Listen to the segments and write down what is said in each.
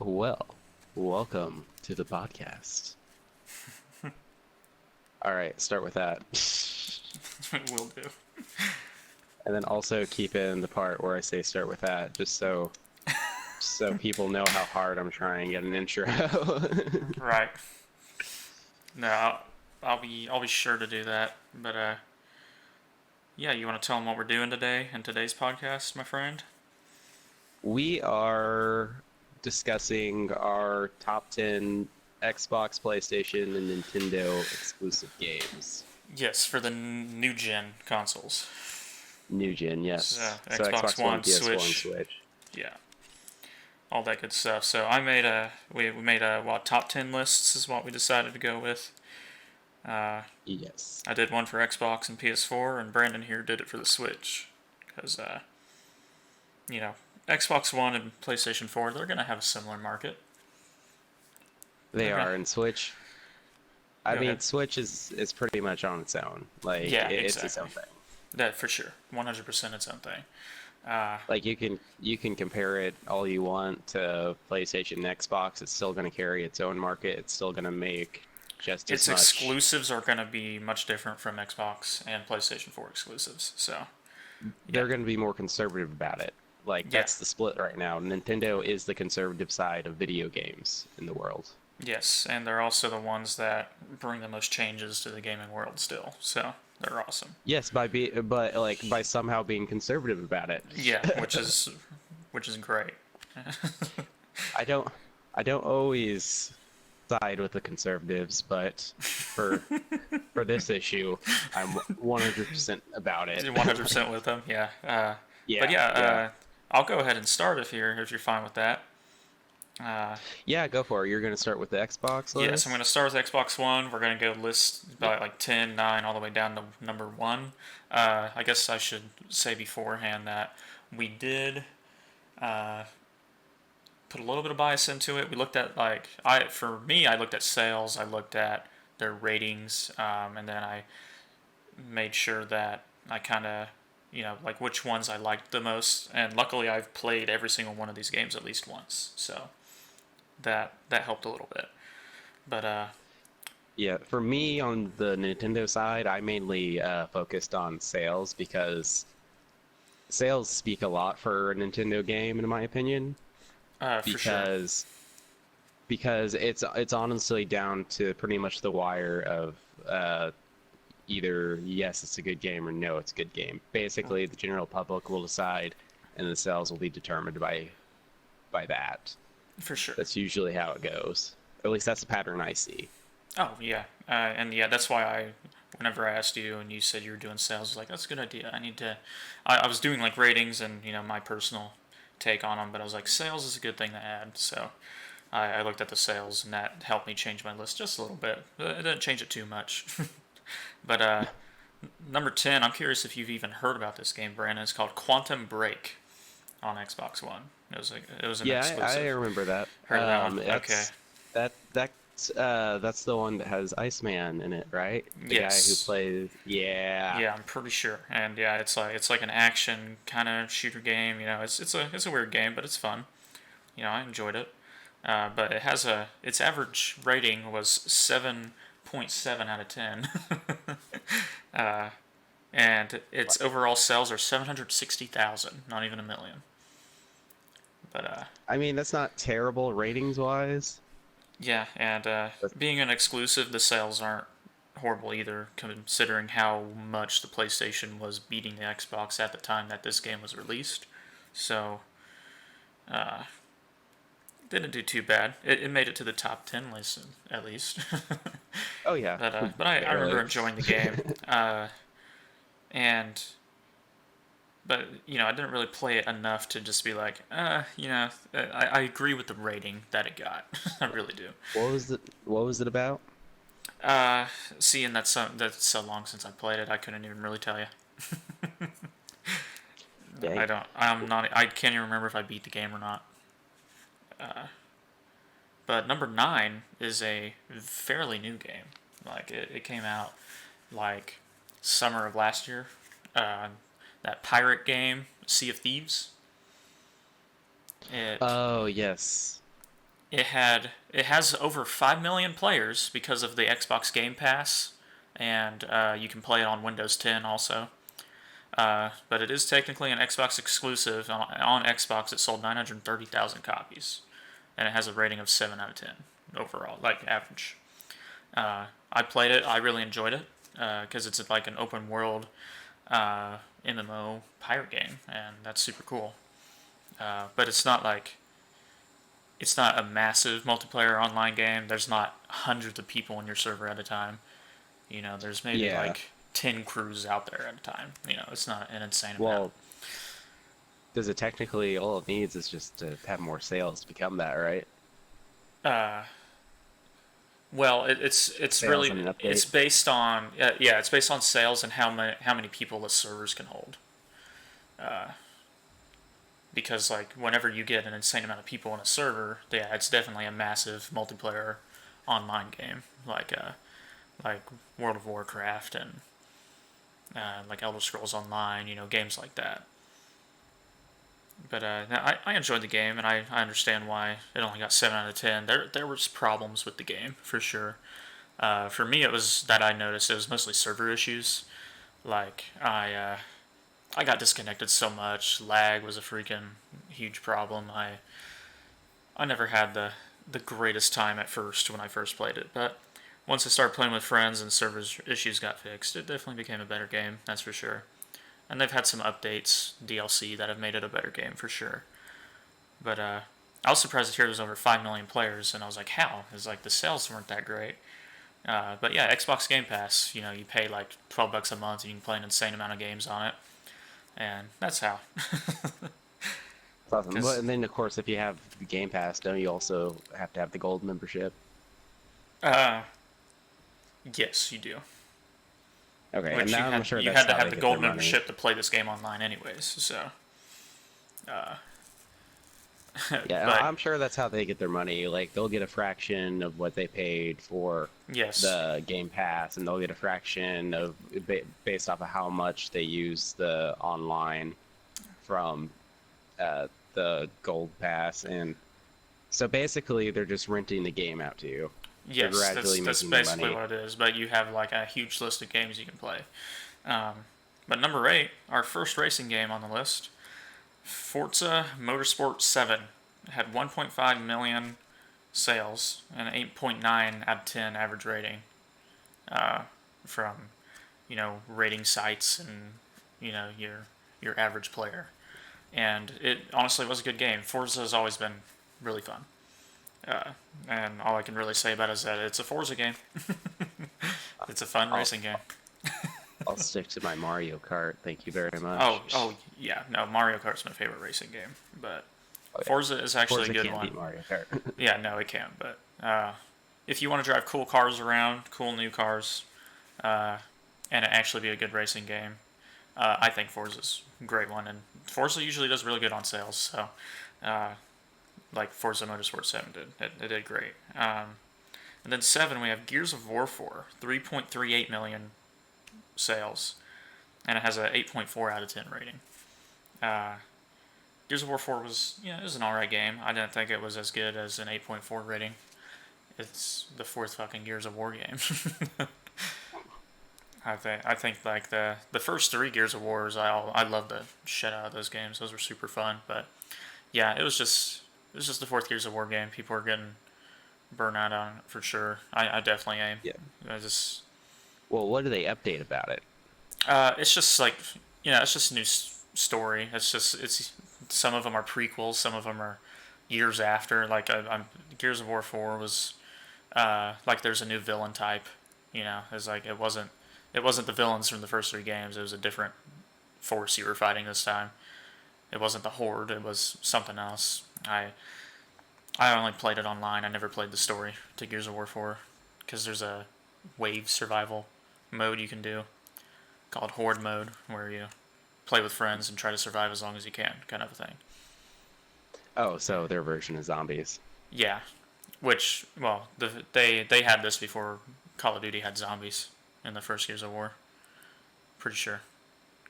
Well, welcome to the podcast. All right, start with that. Will do. And then also keep in the part where I say start with that, just so people know how hard I'm trying to get an intro. Right. No, I'll be sure to do that. But yeah, you want to tell them what we're doing today in today's podcast, my friend? We are discussing our top 10 Xbox, PlayStation, and Nintendo exclusive games. Yes, for the new gen consoles. New gen, So yes. So Xbox Xbox One, One, PS1, Switch, Switch. yeah, all that good stuff. So I made we made a top 10 lists is what we decided to go with. Uh, Yes. I did one for Xbox and PS4, and Brandon here did it for the Switch, because you know Xbox One and PlayStation 4 they're gonna have a similar market. They They're gonna are in Switch. I go mean, ahead. Switch is pretty much on its own. Like Yeah, it's its own exactly. thing. That for sure, 100% its own thing. Uh, Like you can compare it all you want to PlayStation and Xbox. It's still going to carry its own market. It's still going to make just as its much. exclusives are going to be much different from Xbox and PlayStation 4 exclusives. So yeah, They're going to be more conservative about it. Like yeah, that's the split right now. Nintendo is the conservative side of video games in the world. yes, and they're also the ones that bring the most changes to the gaming world still. So they're awesome. Yes, but like by somehow being conservative about it. Yeah, which is great. I don't I don't always side with the conservatives, but for this issue, I'm 100% about it. 100% with them. Yeah. But Yeah, yeah, yeah. I'll go ahead and start if you're fine with that. Uh, Yeah, go for it. You're going to start with the Xbox Yes, I'm going to list? start with Xbox One. We're going to go list Yep. by like 10, 9, all the way down to number 1. I guess I should say beforehand that we did uh, put a little bit of bias into it. We looked at for me, I looked at sales, I looked at their ratings, and then I made sure that I kind of, like which ones I liked the most. And luckily, I've played every single one of these games at least once, so that helped a little bit. But Yeah, for me on the Nintendo side, I mainly focused on sales because sales speak a lot for a Nintendo game, in my opinion, for sure. because it's honestly down to pretty much the wire of either yes, it's a good game or no, it's a good game. Basically, the general public will decide, and the sales will be determined by that. For sure. That's usually how it goes. Or at least that's the pattern I see. Oh yeah, and yeah, that's why whenever I asked you and you said you were doing sales, I was like, that's a good idea. I need to. I was doing like ratings and my personal take on them, but I was like, sales is a good thing to add. So I looked at the sales and that helped me change my list just a little bit. It didn't change it too much. But number 10, I'm curious if you've even heard about this game, Brandon. It's called Quantum Break on Xbox One. It was an Yeah, I exclusive. remember that. Heard of that one? Okay. That's the one that has Iceman in it, right? The guy who Yes. plays. Yeah. Yeah, I'm pretty sure. And yeah, it's like an action kind of shooter game. It's a weird game, but it's fun. I enjoyed it. But its average rating was 7.7 out of 10. uh, and its overall sales are 760,000, not even a million. But I mean, that's not terrible ratings wise. yeah, and But being an exclusive, the sales aren't horrible either, considering how much the PlayStation was beating the Xbox at the time that this game was released. So, uh, didn't do too bad. It made it to the top 10 list, at least. oh yeah, But I remember barely. enjoying the game. And but I didn't really play it enough to just be like, I agree with the rating that it got. I really do. What was it about? Uh, Seeing that's so long since I played it, I couldn't even really tell you. I Dang. don't. I'm not. I can't even remember if I beat the game or not. Uh, but number 9 is a fairly new game. Like it came out like summer of last year. Uh, that pirate game, Sea of Thieves. It Oh yes. it has over 5 million players because of the Xbox Game Pass, and you can play it on Windows 10 also. But it is technically an Xbox exclusive. On Xbox, it sold 930,000 copies, and it has a rating of 7 out of 10 overall, like average. I played it. I really enjoyed it because it's like an open world MMO pirate game, and that's super cool. But it's not a massive multiplayer online game. There's not hundreds of people in your server at a time. There's maybe Yeah. like 10 crews out there at a time. It's not an insane amount. Well, does it technically all it needs is just to have more sales to become that, right? Uh, well, it's Sales really and an it's update. based on it's based on sales and how many people the servers can hold. Because like whenever you get an insane amount of people in a server, yeah, it's definitely a massive multiplayer online game like World of Warcraft and like Elder Scrolls Online, games like that. But I enjoyed the game, and I understand why it only got 7 out of 10. There was problems with the game for sure. For me, it was that I noticed it was mostly server issues. Like I got disconnected so much. Lag was a freaking huge problem. I never had the greatest time at first when I first played it, but once I started playing with friends and server issues got fixed, it definitely became a better game. That's for sure. And they've had some updates, DLC, that have made it a better game for sure. But I was surprised to hear there's over 5 million players, and I was like, how? It's like the sales weren't that great. But yeah, Xbox Game Pass, you pay like $12 a month and you can play an insane amount of games on it. And that's how. It's awesome. But Because, and then of course, if you have the Game Pass, don't you also have to have the gold membership? uh, yes, you do. Okay, and Which now I'm sure you that's had to how have they the get their gold money. membership to play this game online, anyways. So, uh, Yeah, but I'm sure that's how they get their money. Like they'll get a fraction of what they paid for yes, the Game Pass, and they'll get a fraction of based off of how much they use the online from the Gold Pass, and so basically they're just renting the game out to you. They're yes, gradually that's making their basically money. what it is. But you have like a huge list of games you can play. Um, but number 8, our first racing game on the list, Forza Motorsport 7, had 1.5 million sales and an 8.9 out of 10 average rating uh, from rating sites and your average player. And it honestly was a good game. Forza has always been really fun. Uh, and all I can really say about it is that it's a Forza game. It's a fun I'll racing game. I'll stick to my Mario Kart. Thank you very Oh, much. oh yeah. No, Mario Kart's my favorite racing game, but Oh yeah, Forza is actually Forza a good can't one. beat Mario Kart. Yeah, no, it can. But if you want to drive cool cars around, cool new cars, uh, and it actually be a good racing game, I think Forza's a great one. And Forza usually does really good on sales, so uh, like Forza Motorsport 7 did. It did great. And then 7, we have Gears of War 4, 3.38 million sales, and it has a 8.4 out of 10 rating. Uh, Gears of War 4 it was an alright game. I didn't think it was as good as an 8.4 rating. It's the fourth fucking Gears of War game. I think like the first 3 Gears of Wars, I love the shit out of those games. Those were super fun. But yeah, it was just the fourth Gears of War game. People are getting burnt out on it for sure. I definitely am. Yeah. I just Well, what do they update about it? it's just like it's just a new story. It's some of them are prequels, some of them are years after. Like I'm Gears of War 4 was like there's a new villain type. It's like it wasn't the villains from the first 3 games. It was a different force you were fighting this time. It wasn't the Horde. It was something else. I only played it online. I never played the story to Gears of War 4 because there's a wave survival mode you can do called Horde mode where you play with friends and try to survive as long as you can, kind of a thing. Oh, so their version of zombies. Yeah, which they had this before Call of Duty had zombies in the first Gears of War. Pretty sure.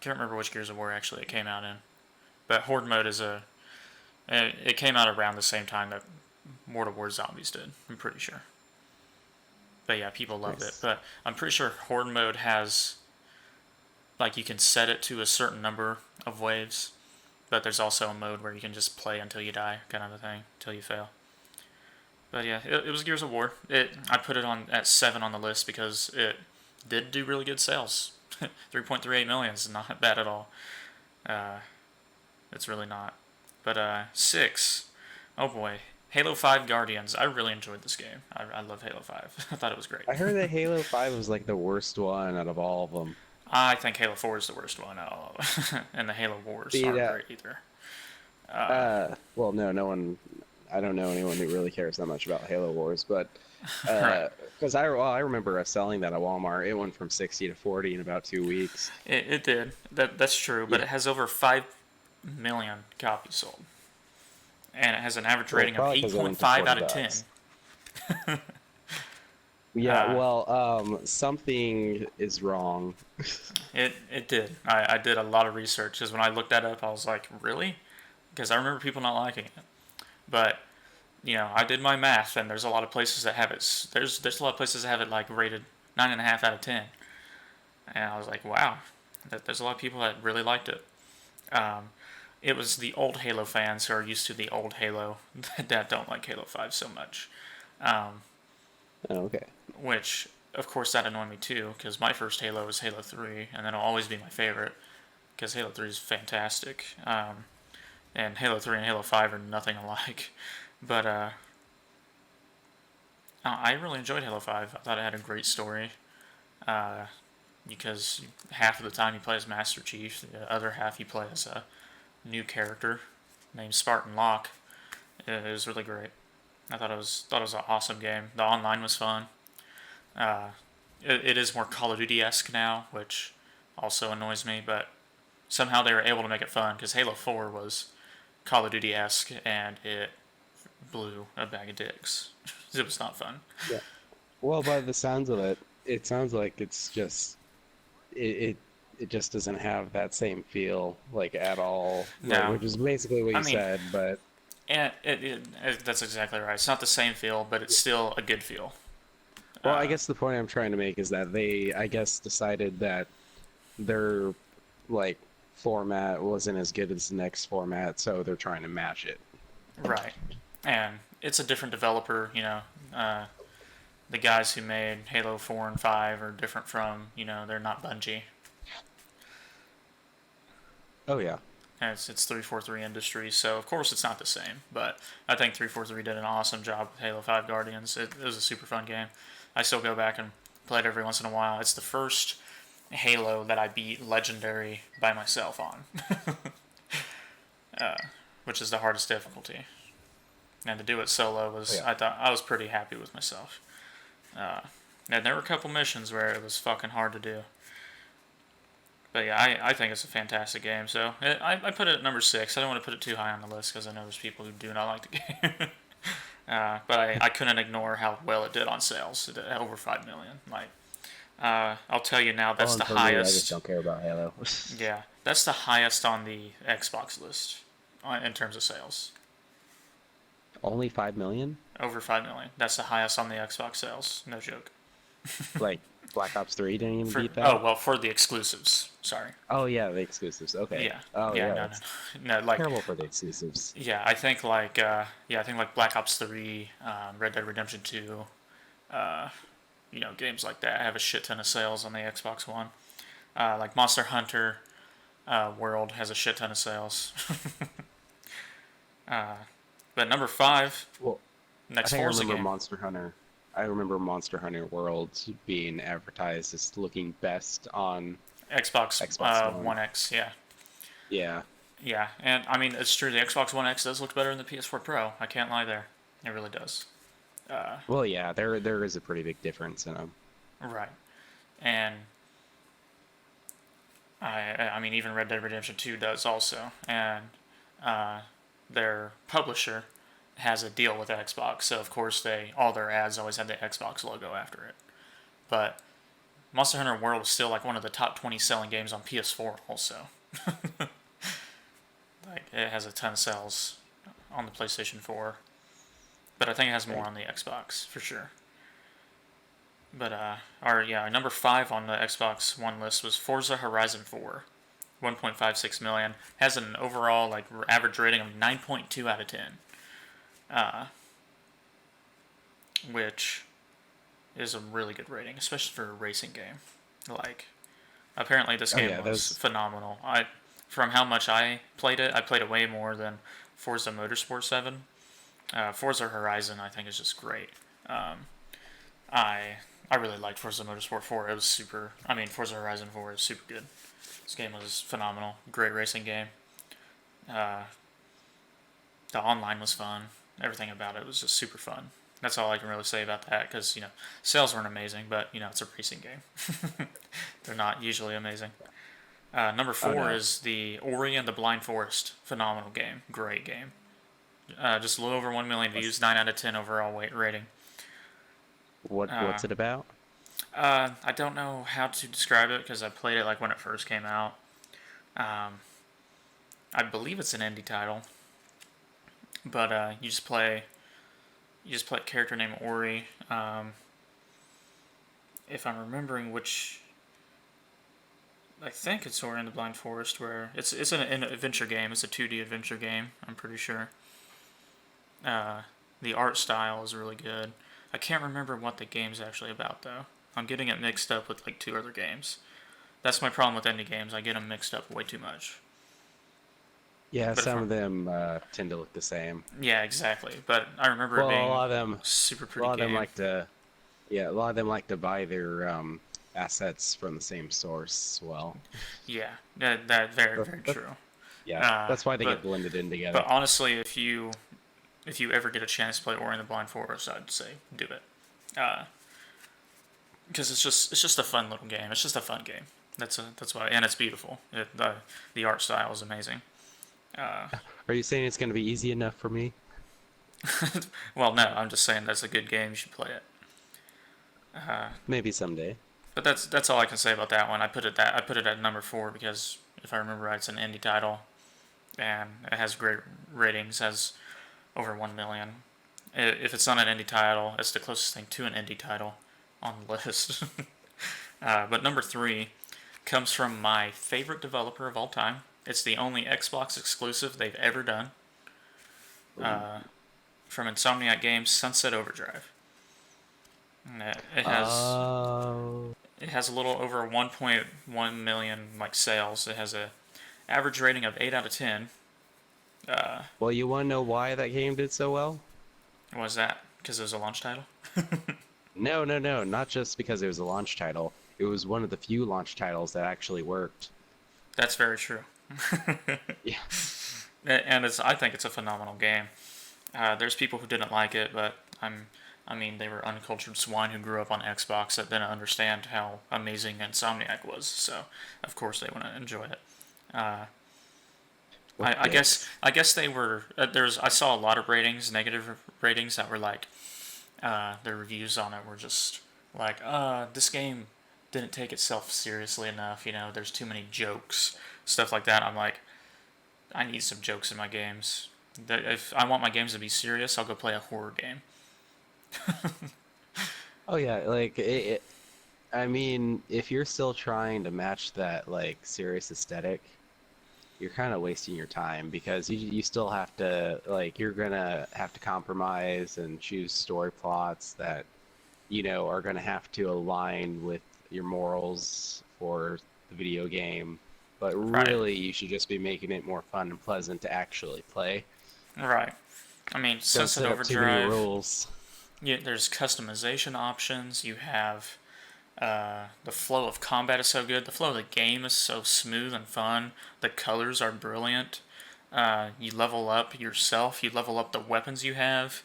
Can't remember which Gears of War actually it came out in, but Horde mode is it came out around the same time that Mortal War Zombies did. I'm pretty sure. But yeah, people loved it. Nice. But I'm pretty sure Horde mode has like you can set it to a certain number of waves, but there's also a mode where you can just play until you die, kind of a thing, until you fail. But yeah, it was Gears of War. I put it on at 7 on the list because it did do really good sales. 3.38 million is not bad at all. Uh, it's really not. But 6, oh boy, Halo 5 Guardians. I really enjoyed this game. I love Halo 5. I thought it was great. I heard that Halo 5 was like the worst one out of all of them. I think Halo 4 is the worst one out of all of them. And the Halo Wars See aren't that? great either. Uh, Well, no, no one. I don't know anyone who really cares that much about Halo Wars, but right. because I remember us selling that at Walmart. It went from 60 to 40 in about 2 weeks. It did. That's true, but Yeah. it has over 5 million copies sold. And it has an average Well, rating of probably because it went to 8.5 40 out of 10. bucks. Yeah, Uh, well, something is wrong. it did. I did a lot of research because when I looked that up, I was like, really? Because I remember people not liking it. But I did my math, and there's a lot of places that have it. There's a lot of places that have it like rated 9.5 out of 10, and I was like, wow, there's a lot of people that really liked it. Um, it was the old Halo fans who are used to the old Halo that don't like Halo 5 so much. Um, Oh, okay. which, of course, that annoyed me too, because my first Halo was Halo 3, and that'll always be my favorite, because Halo 3 is fantastic. And Halo 3 and Halo 5 are nothing alike. But I really enjoyed Halo 5. I thought it had a great story. Uh, because half of the time you play as Master Chief, the other half you play as a new character named Spartan Locke. It was really great. I thought it was an awesome game. The online was fun. Uh, it is more Call of Duty esque now, which also annoys me, but somehow they were able to make it fun because Halo 4 was Call of Duty esque and it blew a bag of dicks. It was not fun. Yeah. Well, by the sounds of it, it sounds like it's just it it just doesn't have that same feel like at all. Like, No, which is basically what I you mean, said, but and that's exactly right. It's not the same feel, but it's still a good feel. well, I Uh, guess the point I'm trying to make is that they, I guess, decided that their like format wasn't as good as the next format, so they're trying to match it. right, and it's a different developer. The guys who made Halo 4 and 5 are different from, they're not Bungie. Oh yeah. And it's 343 Industries, so of course it's not the same. But I think 343 did an awesome job with Halo 5 Guardians. It was a super fun game. I still go back and play it every once in a while. It's the first Halo that I beat Legendary by myself on, uh, which is the hardest difficulty. And to do it solo Oh was, yeah. I thought, I was pretty happy with myself. Uh, and there were a couple missions where it was fucking hard to do. But yeah, I think it's a fantastic game. So I put it at number 6. I don't want to put it too high on the list because I know there's people who do not like the game. But I couldn't ignore how well it did on sales. It did over 5 million. Like, I'll tell you now, Well, that's and the for me, I just highest. don't care about Halo. Yeah, that's the highest on the Xbox list in terms of sales. Only 5 million? Over 5 million. That's the highest on the Xbox sales. No joke. Like Black Ops 3 didn't even For beat that? for the exclusives. Sorry. Oh yeah, the exclusives. Okay. Yeah. Oh Yeah. yeah, No. that's No. No. Like. terrible for the exclusives. Yeah. I think like Black Ops 3, Red Dead Redemption 2, uh, games like that have a shit ton of sales on the Xbox One. Like Monster Hunter World has a shit ton of sales. uh, but number 5, Well, I next think I Forza remember game. Monster Hunter. I remember Monster Hunter World being advertised as looking best on Xbox Xbox One. One X. Yeah. Yeah. Yeah, and I mean it's true. The Xbox One X does look better than the PS4 Pro. I can't lie there. It really does. Uh, Well, yeah, there is a pretty big difference in them. right. And I mean even Red Dead Redemption 2 does also. And uh, their publisher has a deal with Xbox, so of course all their ads always have the Xbox logo after it. But Monster Hunter World is still like one of the top 20 selling games on PS4 also. Like it has a ton of sales on the PlayStation 4. but I think it has more Okay. on the Xbox for sure. But our number 5 on the Xbox One list was Forza Horizon 4. 1.56 million, has an overall like average rating of 9.2 out of 10, uh, which is a really good rating, especially for a racing game. Like, apparently this Oh game yeah, was those. phenomenal. From how much I played it way more than Forza Motorsport 7. Forza Horizon, I think, is just great. Um, I I really liked Forza Motorsport 4. It was super. I mean, Forza Horizon 4 is super good. This game was phenomenal. Great racing game. Uh, the online was fun. Everything about it was just super fun. That's all I can really say about that because, sales weren't amazing, but, it's a racing game. They're not usually amazing. Number Oh 4 no. is the Ori and the Blind Forest. Phenomenal game. Great game. Just a little over 1 million What's views, 9 out of 10 overall weight rating. what's it about? I don't know how to describe it because I played it like when it first came out. Um, I believe it's an indie title, but you just play a character named Ori. If I'm remembering which, I think it's Ori and the Blind Forest, where it's an adventure game. It's a 2D adventure game. I'm pretty sure. Uh, the art style is really good. I can't remember what the game's actually about though. I'm getting it mixed up with like 2 other games. That's my problem with indie games. I get them mixed up way too much. Yeah, But if some I'm of them tend to look the same. Yeah, exactly. But I remember it Well, a being lot of them, super a pretty lot of them game. like to, yeah, a lot of them like to buy their assets from the same source as well. Yeah, that very But, very but true. yeah, Uh, that's why they get but blended in but together. honestly, if you ever get a chance to play Ori and the Blind Forest, I'd say do it. Uh, because it's just a fun little game. It's just a fun game. That's why, and it's beautiful. The art style is amazing. Uh, Are you saying it's going to be easy enough for me? well, no, I'm just saying that's a good game. You should play it. Maybe someday. But that's all I can say about that one. I put it at number 4 because if I remember right, it's an indie title and it has great ratings. Has over 1 million. If it's not an indie title, it's the closest thing to an indie title on the list. But number 3 comes from my favorite developer of all time. It's the only Xbox exclusive they've ever done. Ooh. From Insomniac Games, Sunset Overdrive. And it has Oh. it has a little over 1.1 million like sales. It has a average rating of 8 out of 10. Well, you want to know why that game did so well? What was that? Because it was a launch title? No, no, no, not just because it was a launch title. It was one of the few launch titles that actually worked. That's very true. Yeah. And I think it's a phenomenal game. There's people who didn't like it, but I mean, they were uncultured swine who grew up on Xbox that didn't understand how amazing Insomniac was. So, of course, they want to enjoy it. Uh, What dicks. I guess they were. I saw a lot of ratings, negative ratings that were like, their reviews on it were just like, this game didn't take itself seriously enough. There's too many jokes, stuff like that. I'm like, I need some jokes in my games. If I want my games to be serious, I'll go play a horror game. Oh yeah, like I mean, if you're still trying to match that like serious aesthetic, you're kind of wasting your time because you still have to like you're gonna have to compromise and choose story plots that are gonna have to align with your morals for the video game. But Right, really, you should just be making it more fun and pleasant to actually play. right. I mean, Don't Sunset set up too many Overdrive. rules. There's customization options. You have the flow of combat is so good. The flow of the game is so smooth and fun. The colors are brilliant. You level up yourself. You level up the weapons you have,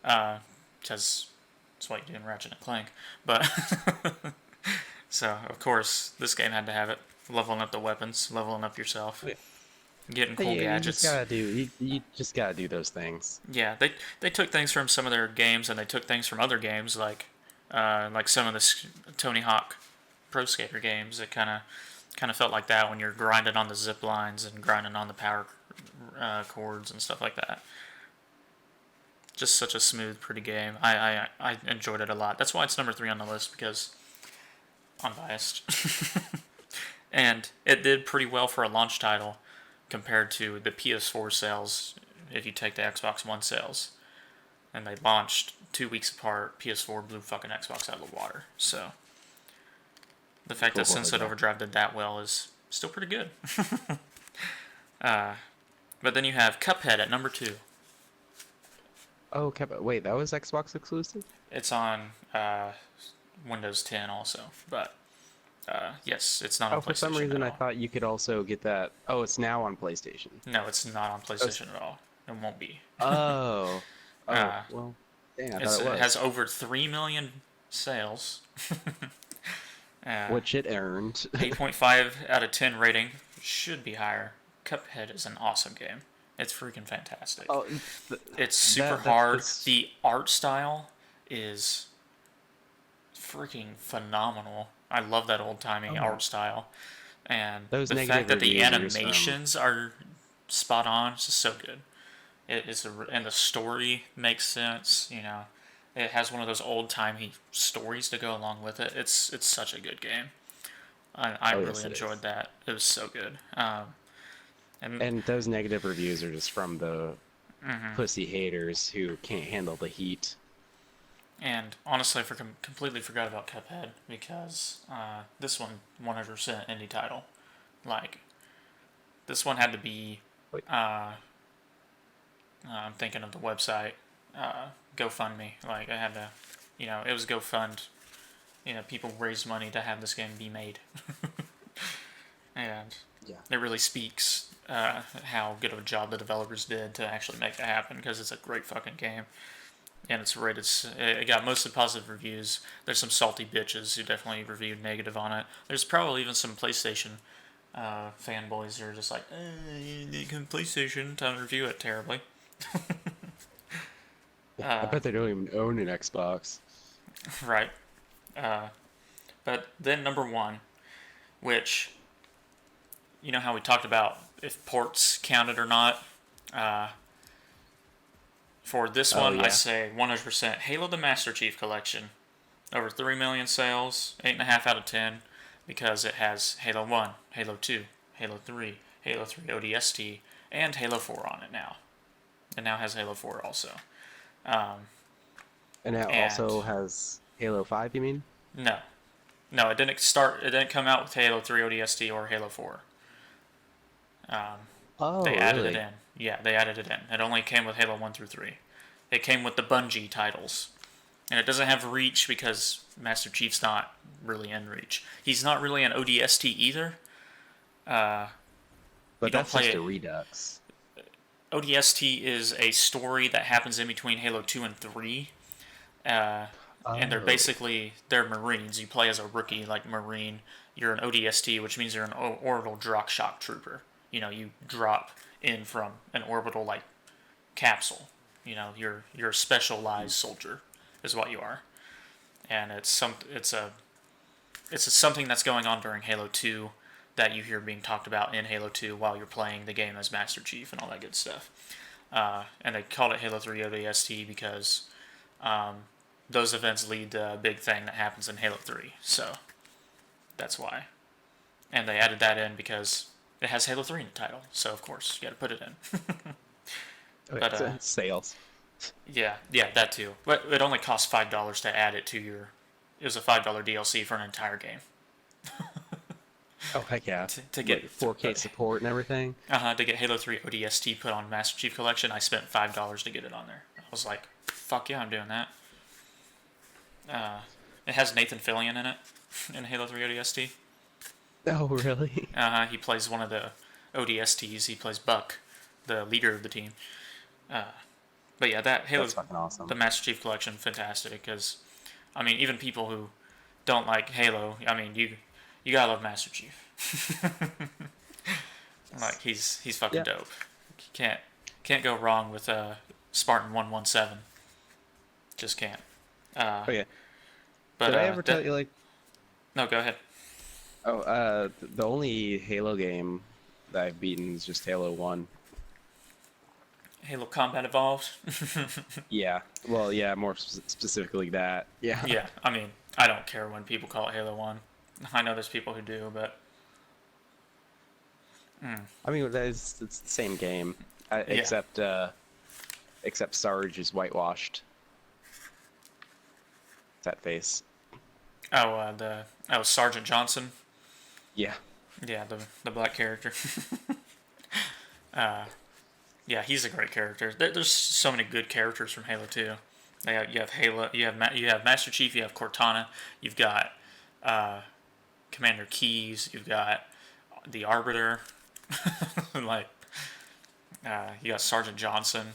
because that's what you do in Ratchet and Clank. But so of course this game had to have it. Leveling up the weapons, leveling up yourself, getting cool Yeah, you just gadgets. gotta do you just gotta do those things. Yeah, they took things from some of their games and they took things from other games like some of the Tony Hawk Pro Skater games. It kind of felt like that when you're grinding on the zip lines and grinding on the power cords and stuff like that. just such a smooth, pretty game. I enjoyed it a lot. That's why it's number 3 on the list, because I'm biased. And it did pretty well for a launch title compared to the PS4 sales. If you take the Xbox One sales, and they launched 2 weeks apart, PS4 blew fucking Xbox out of the water. So the fact that Sunset Overdrive did that well is still pretty good. But then you have Cuphead at number 2. Oh, wait, that was Xbox exclusive? It's on Windows 10 also, but yes, it's not on PlayStation. Oh, for some reason at I all. thought you could also get that. Oh, it's now on PlayStation. No, it's not on PlayStation at all. It won't be. Oh. Oh, Uh, well, dang, I It thought it was. has over 3 million sales. Which it earned. 8.5 out of 10 rating. Should be higher. Cuphead is an awesome game. It's freaking fantastic. Oh, It's super that- hard. that's- The art style is freaking phenomenal. I love that old-timey art style. And Those the negative fact that the reviews are just, animations are spot on, it's just so good. And the story makes sense, you know. It has one of those old-timey stories to go along with it. It's such a good game. I Oh, yes, really it enjoyed is. that. It was so good. And those negative reviews are just from the pussy haters who can't handle the heat. And honestly, I completely forgot about Cuphead because this one 100% indie title. Like, this one had to be. Wait. I'm thinking of the website, GoFundMe. Like, I had to, it was GoFund. People raised money to have this game be made. And Yeah. it really speaks how good of a job the developers did to actually make that happen, because it's a great fucking game. And it's rated. It got mostly positive reviews. There's some salty bitches who definitely reviewed negative on it. There's probably even some PlayStation fanboys who are just like, PlayStation, time to review it terribly. I bet they don't even own an Xbox. Right. But then number 1, which, you know how we talked about if ports counted or not? For this one, yeah. I say 100% Halo the Master Chief Collection. Over 3 million sales, 8.5 out of 10, because it has Halo 1, Halo 2, Halo 3, Halo 3 ODST, and Halo 4 on it now. It now has Halo 4 also. And it also has Halo 5, you mean? No, it didn't come out with Halo 3 ODST or Halo 4. Oh, They added really? it in. Yeah, they added it in. It only came with Halo 1 through 3. It came with the Bungie titles. And it doesn't have Reach because Master Chief's not really in Reach. He's not really in ODST either. But don't that's play just it. a redux. ODST is a story that happens in between Halo 2 and 3. And they're they're Marines. You play as a rookie, like Marine. You're an ODST, which means you're an orbital drop shock trooper. You drop in from an orbital, like, capsule. You're a specialized soldier, is what you are. And it's something that's going on during Halo 2 that you hear being talked about in Halo 2 while you're playing the game as Master Chief and all that good stuff. And they called it Halo 3 ODST because those events lead to a big thing that happens in Halo 3. So that's why. And they added that in because it has Halo 3 in the title. So, of course, you got to put it in. But sales. Yeah, that too. But it only costs $5 to add it to your. It was a $5 DLC for an entire game. Oh, heck yeah. To get 4K support and everything. To get Halo 3 ODST put on Master Chief Collection, I spent $5 to get it on there. I was like, fuck yeah, I'm doing that. It has Nathan Fillion in it, in Halo 3 ODST. Oh, really? He plays one of the ODSTs. He plays Buck, the leader of the team. But yeah, that Halo's That's fucking awesome. The Master Chief Collection, fantastic. Because, even people who don't like Halo, you gotta love Master Chief. Like he's fucking dope. You can't go wrong with Spartan 117. Just can't. Oh yeah. But Did I ever tell you, like? No, go ahead. Oh, the only Halo game that I've beaten is just Halo 1. Halo Combat Evolved. Yeah. Well, yeah, more specifically that. Yeah. Yeah, I mean, I don't care when people call it Halo 1. I know there's people who do, but I mean, it's the same game, yeah. except Sarge is whitewashed. That face. Sergeant Johnson. Yeah. Yeah, the black character. Yeah, he's a great character. There's so many good characters from Halo 2. You have Halo, you have Master Chief, you have Cortana, you've got uh, Commander Keyes, you've got the Arbiter, like you got Sergeant Johnson.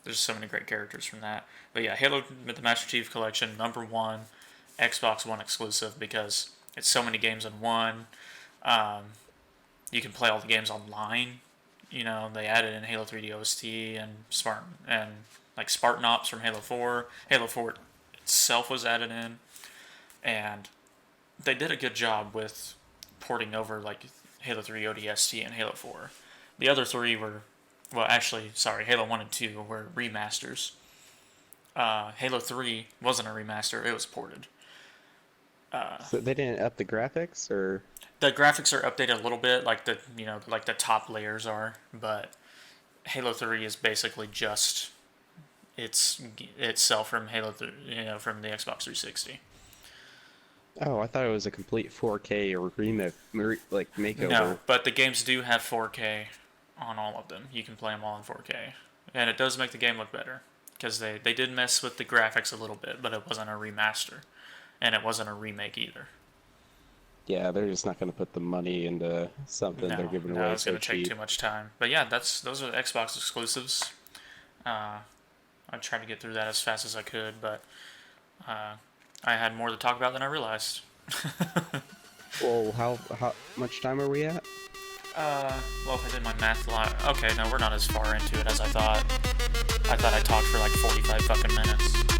There's so many great characters from that. But yeah, Halo with the Master Chief Collection, #1, Xbox One exclusive because it's so many games in one. You can play all the games online. You know, they added in Halo 3D OST and Spartan Ops from Halo 4. Halo 4 itself was added in, and they did a good job with porting over like Halo 3 ODST and Halo 4. The other three were, well, actually, sorry, Halo 1 and 2 were remasters. Halo 3 wasn't a remaster; it was ported. So they didn't up the graphics, or? The graphics are updated a little bit, like the top layers are, but Halo 3 is basically just itself from Halo 3, from the Xbox 360. Oh, I thought it was a complete 4K or makeover. No, but the games do have 4K on all of them. You can play them all in 4K, and it does make the game look better because they did mess with the graphics a little bit, but it wasn't a remaster, and it wasn't a remake either. Yeah, they're just not going to put the money into something they're giving away it's so going to take cheap. too much time. But yeah, those are the Xbox exclusives. I tried to get through that as fast as I could, but I had more to talk about than I realized. Well, how much time are we at? Well, if I did my math okay, no, we're not as far into it as I thought. I thought I talked for like 45 fucking minutes.